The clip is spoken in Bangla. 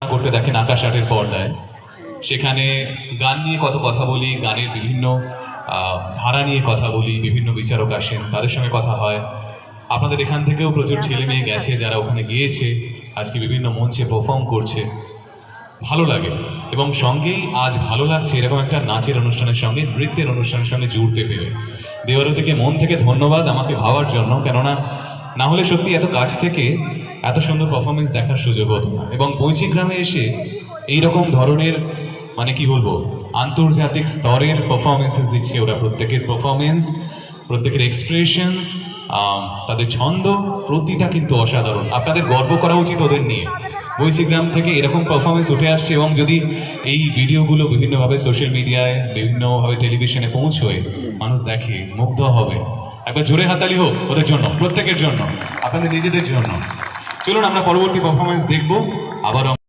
করতে দেখেন আকাশ আটের পর্দায়, সেখানে গান নিয়ে কত কথা বলি, গানের বিভিন্ন ধারা নিয়ে কথা বলি, বিভিন্ন বিচারক আসেন, তাদের সঙ্গে কথা হয়। আপনাদের এখান থেকেও প্রচুর ছেলে মেয়ে গেছে যারা ওখানে গিয়েছে, আজকে বিভিন্ন মঞ্চে পারফর্ম করছে, ভালো লাগে। এবং সঙ্গেই আজ ভালো লাগছে এরকম একটা নাচের অনুষ্ঠানের সঙ্গে, নৃত্যের অনুষ্ঠানের সঙ্গে জুড়তে পেরে। দেওয়ারতিকে মন থেকে ধন্যবাদ আমাকে ভাবার জন্য, কেননা না হলে সত্যি এত কাছ থেকে এত সুন্দর পারফরমেন্স দেখার সুযোগ হতো না। এবং বৈচিগ্রামে এসে এইরকম ধরনের মানে কি বলবো আন্তর্জাতিক স্তরের পারফরমেন্সেস দিচ্ছে ওরা। প্রত্যেকের পারফরমেন্স, প্রত্যেকের এক্সপ্রেশনস, তাদের ছন্দ প্রতিটা কিন্তু অসাধারণ। আপনাদের গর্ব করা উচিত ওদের নিয়ে। বৈচিগ্রাম থেকে এরকম পারফরমেন্স উঠে আসছে, এবং যদি এই ভিডিওগুলো বিভিন্নভাবে সোশ্যাল মিডিয়ায়, বিভিন্নভাবে টেলিভিশনে পৌঁছয়, মানুষ দেখে, মুগ্ধ হবে। একবার জোরে হাতালি হোক ওদের জন্য, প্রত্যেকের জন্য, আপনাদের নিজেদের জন্য। চলুন আমরা পরবর্তী পারফরমেন্স দেখবো আবার।